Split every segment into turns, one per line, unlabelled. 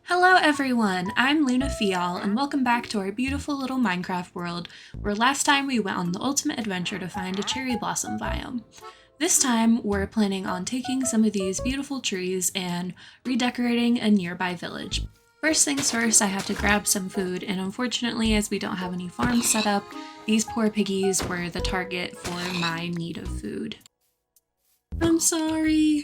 Hello everyone, I'm Luna Fial and welcome back to our beautiful little Minecraft world, where last time we went on the ultimate adventure to find a cherry blossom biome. This time we're planning on taking some of these beautiful trees and redecorating a nearby village. First things first, I have to grab some food, and unfortunately, as we don't have any farms set up, these poor piggies were the target for my need of food. I'm sorry.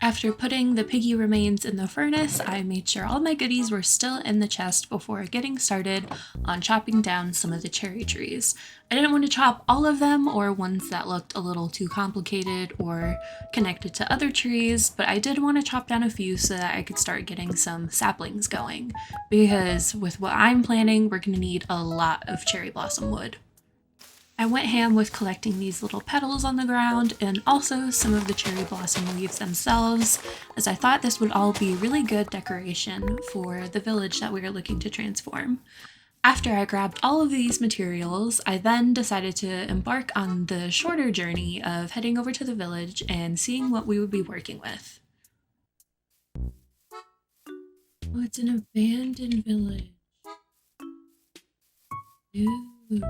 After putting the piggy remains in the furnace, I made sure all my goodies were still in the chest before getting started on chopping down some of the cherry trees. I didn't want to chop all of them or ones that looked a little too complicated or connected to other trees, but I did want to chop down a few so that I could start getting some saplings going, because with what I'm planning, we're going to need a lot of cherry blossom wood. I went ham with collecting these little petals on the ground and also some of the cherry blossom leaves themselves, as I thought this would all be really good decoration for the village that we were looking to transform. After I grabbed all of these materials, I then decided to embark on the shorter journey of heading over to the village and seeing what we would be working with. Oh, it's an abandoned village. Ooh.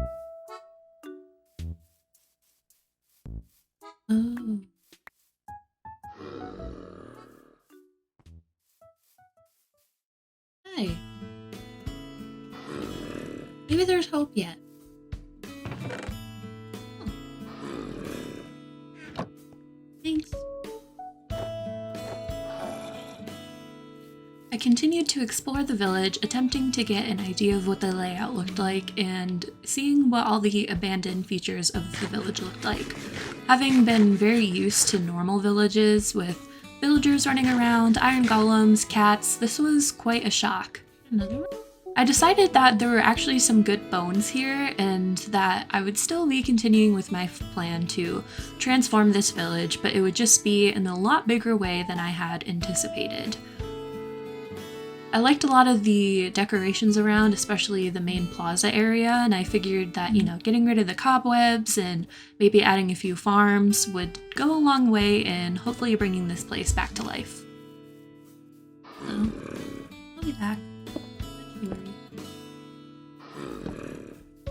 Oh. Hi. Maybe there's hope yet. Oh. Thanks. I continued to explore the village, attempting to get an idea of what the layout looked like and seeing what all the abandoned features of the village looked like. Having been very used to normal villages with villagers running around, iron golems, cats, this was quite a shock. Another one? I decided that there were actually some good bones here and that I would still be continuing with my plan to transform this village, but it would just be in a lot bigger way than I had anticipated. I liked a lot of the decorations around, especially the main plaza area, and I figured that, getting rid of the cobwebs and maybe adding a few farms would go a long way in hopefully bringing this place back to life. So, I'll be back. Don't worry.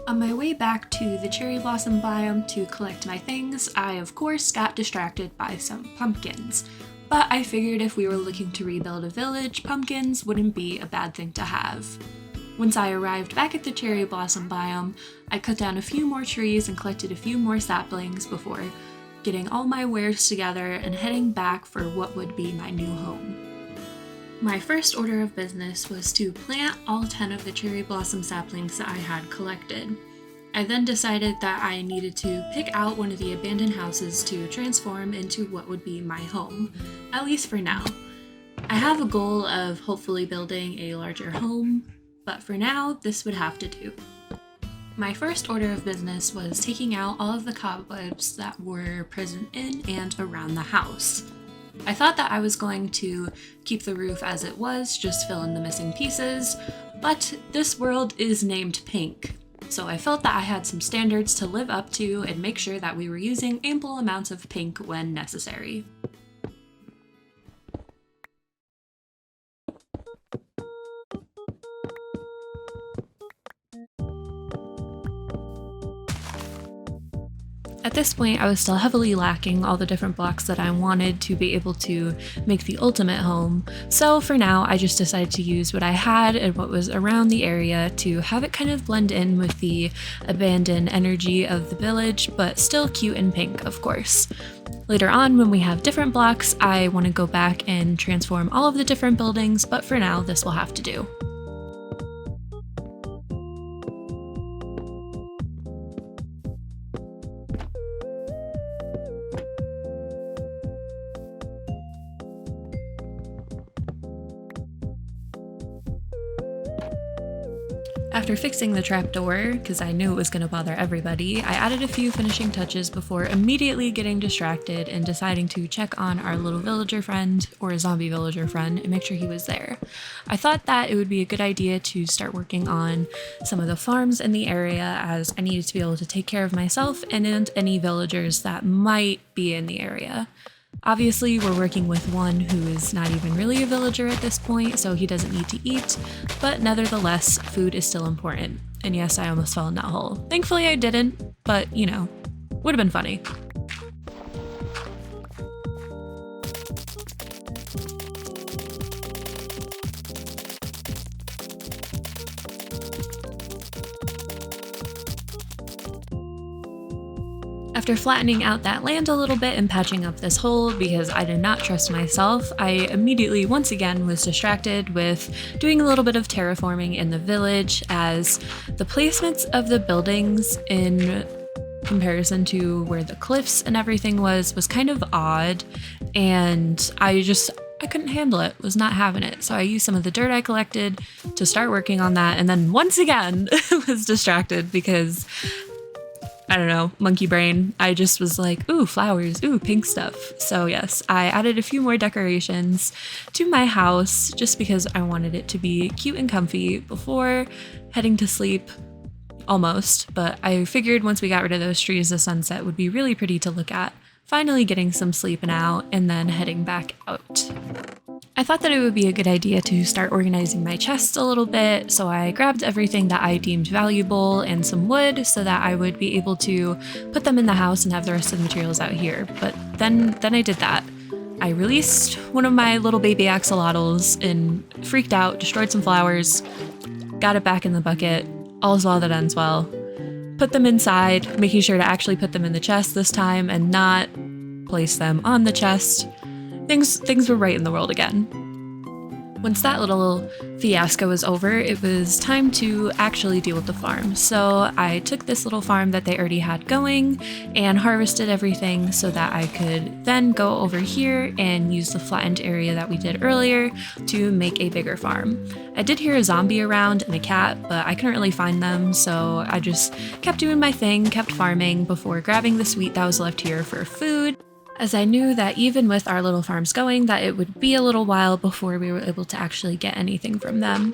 On my way back to the cherry blossom biome to collect my things, I of course got distracted by some pumpkins. But I figured if we were looking to rebuild a village, pumpkins wouldn't be a bad thing to have. Once I arrived back at the cherry blossom biome, I cut down a few more trees and collected a few more saplings before getting all my wares together and heading back for what would be my new home. My first order of business was to plant all 10 of the cherry blossom saplings that I had collected. I then decided that I needed to pick out one of the abandoned houses to transform into what would be my home, at least for now. I have a goal of hopefully building a larger home, but for now, this would have to do. My first order of business was taking out all of the cobwebs that were present in and around the house. I thought that I was going to keep the roof as it was, just fill in the missing pieces, but this world is named Pink. So I felt that I had some standards to live up to and make sure that we were using ample amounts of pink when necessary. At this point, I was still heavily lacking all the different blocks that I wanted to be able to make the ultimate home, so for now I just decided to use what I had and what was around the area to have it kind of blend in with the abandoned energy of the village, but still cute and pink, of course. Later on, when we have different blocks, I want to go back and transform all of the different buildings, but for now this will have to do. After fixing the trapdoor, because I knew it was going to bother everybody, I added a few finishing touches before immediately getting distracted and deciding to check on our little villager friend, or a zombie villager friend, and make sure he was there. I thought that it would be a good idea to start working on some of the farms in the area, as I needed to be able to take care of myself and any villagers that might be in the area. Obviously, we're working with one who is not even really a villager at this point, so he doesn't need to eat, but nevertheless, food is still important. And yes, I almost fell in that hole. Thankfully I didn't, but you know, would have been funny. After flattening out that land a little bit and patching up this hole because I did not trust myself, I immediately once again was distracted with doing a little bit of terraforming in the village, as the placements of the buildings in comparison to where the cliffs and everything was kind of odd, and I couldn't handle it, was not having it. So I used some of the dirt I collected to start working on that, and then once again was distracted because I don't know, monkey brain. I just was like, ooh, flowers, ooh, pink stuff. So yes, I added a few more decorations to my house just because I wanted it to be cute and comfy before heading to sleep, almost. But I figured once we got rid of those trees, the sunset would be really pretty to look at. Finally getting some sleeping out and then heading back out. I thought that it would be a good idea to start organizing my chests a little bit, so I grabbed everything that I deemed valuable and some wood so that I would be able to put them in the house and have the rest of the materials out here. But then I did that. I released one of my little baby axolotls and freaked out, destroyed some flowers, got it back in the bucket. All's well that ends well. Put them inside, making sure to actually put them in the chest this time and not place them on the chest. Things were right in the world again. Once that little fiasco was over, it was time to actually deal with the farm. So I took this little farm that they already had going and harvested everything so that I could then go over here and use the flattened area that we did earlier to make a bigger farm. I did hear a zombie around and a cat, but I couldn't really find them, so I just kept doing my thing, kept farming before grabbing the wheat that was left here for food, as I knew that even with our little farms going, that it would be a little while before we were able to actually get anything from them.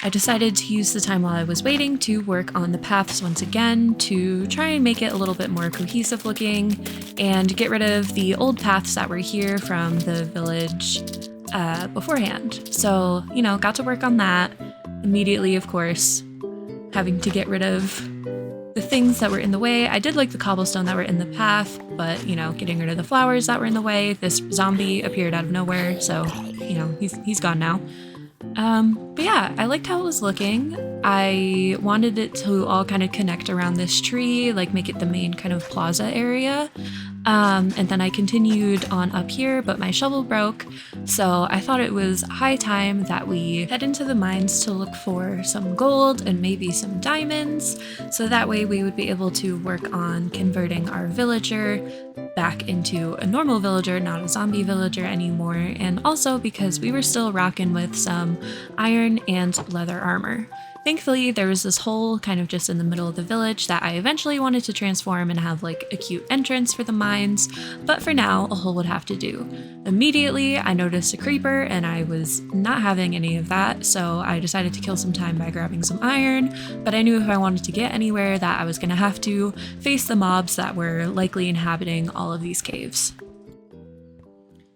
I decided to use the time while I was waiting to work on the paths once again to try and make it a little bit more cohesive looking and get rid of the old paths that were here from the village beforehand. So, you know, got to work on that immediately, of course, having to get rid of the things that were in the way. I did like the cobblestone that were in the path, but, you know, getting rid of the flowers that were in the way. This zombie appeared out of nowhere, so, you know, he's gone now. But yeah, I liked how it was looking. I wanted it to all kind of connect around this tree, like make it the main kind of plaza area. And then I continued on up here, but my shovel broke, so I thought it was high time that we head into the mines to look for some gold and maybe some diamonds, so that way we would be able to work on converting our villager back into a normal villager, not a zombie villager anymore, and also because we were still rocking with some iron and leather armor. Thankfully, there was this hole kind of just in the middle of the village that I eventually wanted to transform and have like a cute entrance for the mines, but for now, a hole would have to do. Immediately, I noticed a creeper and I was not having any of that, so I decided to kill some time by grabbing some iron, but I knew if I wanted to get anywhere that I was going to have to face the mobs that were likely inhabiting all of these caves.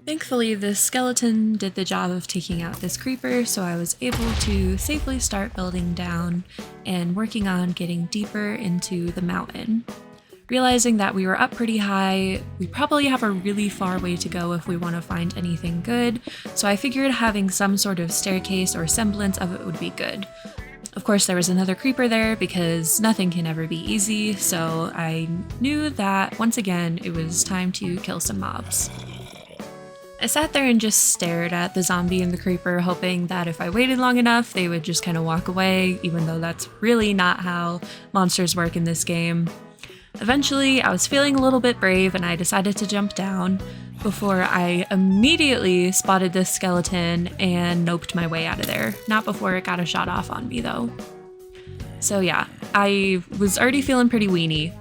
Thankfully, this skeleton did the job of taking out this creeper, so I was able to safely start building down and working on getting deeper into the mountain. Realizing that we were up pretty high, we probably have a really far way to go if we want to find anything good, so I figured having some sort of staircase or semblance of it would be good. Of course, there was another creeper there because nothing can ever be easy, so I knew that once again it was time to kill some mobs. I sat there and just stared at the zombie and the creeper, hoping that if I waited long enough, they would just kind of walk away, even though that's really not how monsters work in this game. Eventually, I was feeling a little bit brave and I decided to jump down before I immediately spotted this skeleton and noped my way out of there. Not before it got a shot off on me, though. So yeah, I was already feeling pretty weenie.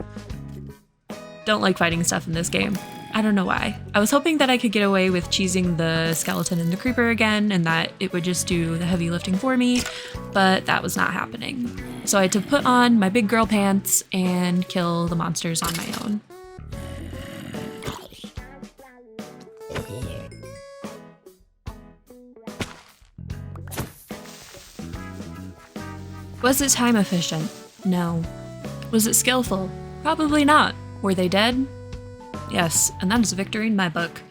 Don't like fighting stuff in this game. I don't know why. I was hoping that I could get away with cheesing the skeleton and the creeper again and that it would just do the heavy lifting for me, but that was not happening. So I had to put on my big girl pants and kill the monsters on my own. Was it time efficient? No. Was it skillful? Probably not. Were they dead? Yes, and that is a victory in my book.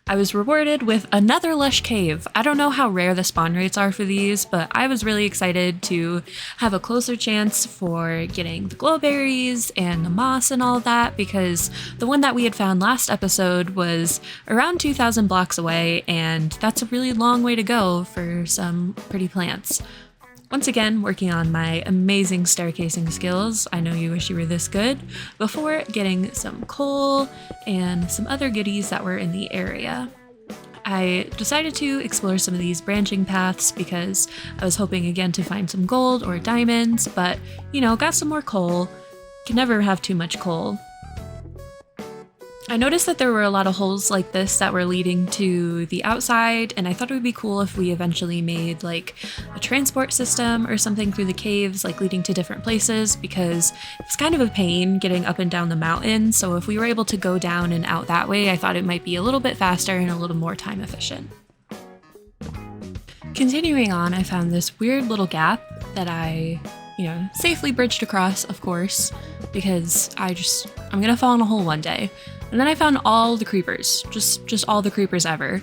I was rewarded with another lush cave. I don't know how rare the spawn rates are for these, but I was really excited to have a closer chance for getting the glowberries and the moss and all that, because the one that we had found last episode was around 2,000 blocks away, and that's a really long way to go for some pretty plants. Once again, working on my amazing staircasing skills, I know you wish you were this good, before getting some coal and some other goodies that were in the area. I decided to explore some of these branching paths because I was hoping again to find some gold or diamonds, but got some more coal. Can never have too much coal. I noticed that there were a lot of holes like this that were leading to the outside, and I thought it would be cool if we eventually made like a transport system or something through the caves, like leading to different places, because it's kind of a pain getting up and down the mountain. So if we were able to go down and out that way, I thought it might be a little bit faster and a little more time efficient. Continuing on, I found this weird little gap that I safely bridged across, of course, because I'm gonna fall in a hole one day. And then I found all the creepers, just all the creepers ever.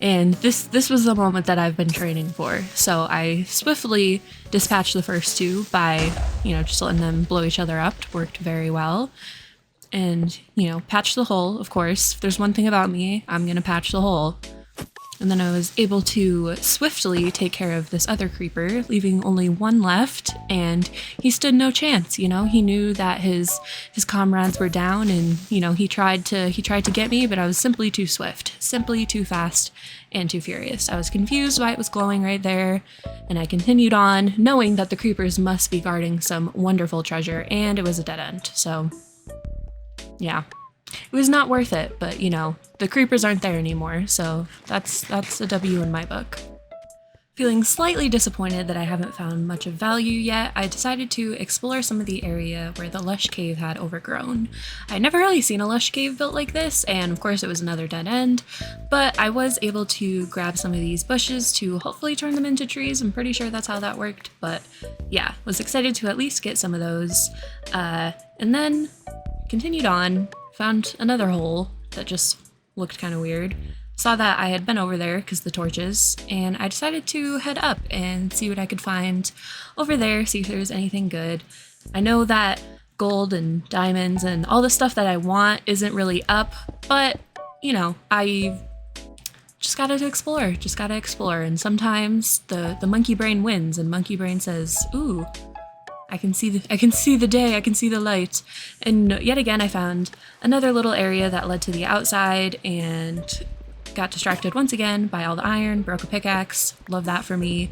And this was the moment that I've been training for. So I swiftly dispatched the first two by, just letting them blow each other up. It worked very well. And, patched the hole, of course. If there's one thing about me, I'm gonna patch the hole. And then I was able to swiftly take care of this other creeper, leaving only one left, and he stood no chance. He knew that his comrades were down, and he tried to get me, but I was simply too swift, simply too fast, and too furious. I was confused why it was glowing right there, and I continued on, knowing that the creepers must be guarding some wonderful treasure, and it was a dead end. So yeah. It was not worth it, but the creepers aren't there anymore, so that's a W in my book. Feeling slightly disappointed that I haven't found much of value yet, I decided to explore some of the area where the lush cave had overgrown. I'd never really seen a lush cave built like this, and of course it was another dead end, but I was able to grab some of these bushes to hopefully turn them into trees. I'm pretty sure that's how that worked, but yeah, was excited to at least get some of those, and then continued on. Found another hole that just looked kind of weird. Saw that I had been over there because the torches, and I decided to head up and see what I could find over there, see if there's anything good. I know that gold and diamonds and all the stuff that I want isn't really up, but I just gotta explore, and sometimes the monkey brain wins, and monkey brain says, ooh, I can see the day, I can see the light. And yet again, I found another little area that led to the outside and got distracted once again by all the iron, broke a pickaxe, love that for me.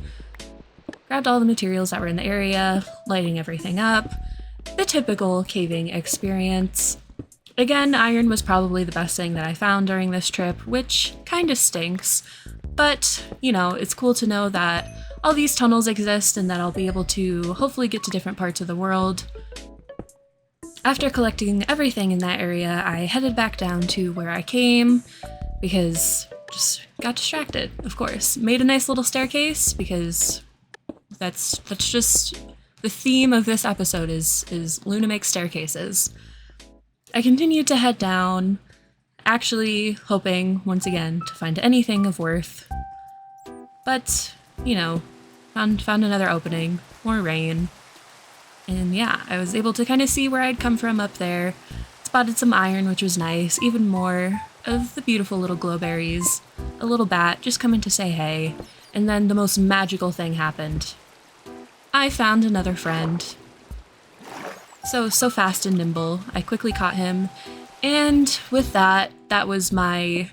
Grabbed all the materials that were in the area, lighting everything up. The typical caving experience. Again, iron was probably the best thing that I found during this trip, which kinda stinks, but it's cool to know that all these tunnels exist and that I'll be able to hopefully get to different parts of the world. After collecting everything in that area, I headed back down to where I came because just got distracted, of course. Made a nice little staircase because that's just the theme of this episode is Luna makes staircases. I continued to head down, actually hoping once again to find anything of worth. But found another opening, more rain, and yeah, I was able to kind of see where I'd come from up there. Spotted some iron, which was nice, even more of the beautiful little glowberries, a little bat just coming to say hey, and then the most magical thing happened. I found another friend. So fast and nimble, I quickly caught him, and with that was my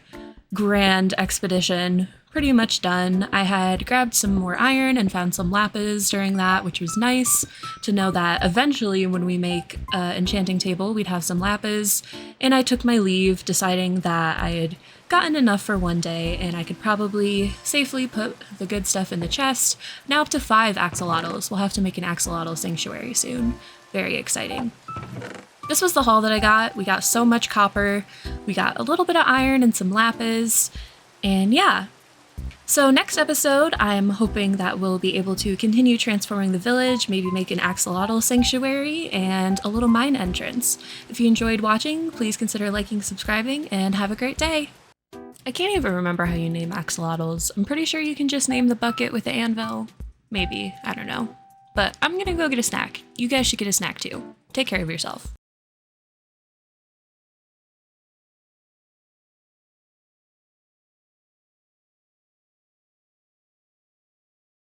grand expedition pretty much done. I had grabbed some more iron and found some lapis during that, which was nice to know that eventually when we make an enchanting table, we'd have some lapis, and I took my leave, deciding that I had gotten enough for one day and I could probably safely put the good stuff in the chest. Now up to 5 axolotls. We'll have to make an axolotl sanctuary soon. Very exciting. This was the haul that I got. We got so much copper, we got a little bit of iron and some lapis, and yeah, So next episode, I'm hoping that we'll be able to continue transforming the village, maybe make an axolotl sanctuary, and a little mine entrance. If you enjoyed watching, please consider liking, subscribing, and have a great day! I can't even remember how you name axolotls. I'm pretty sure you can just name the bucket with the anvil. Maybe, I don't know. But I'm gonna go get a snack. You guys should get a snack too. Take care of yourself.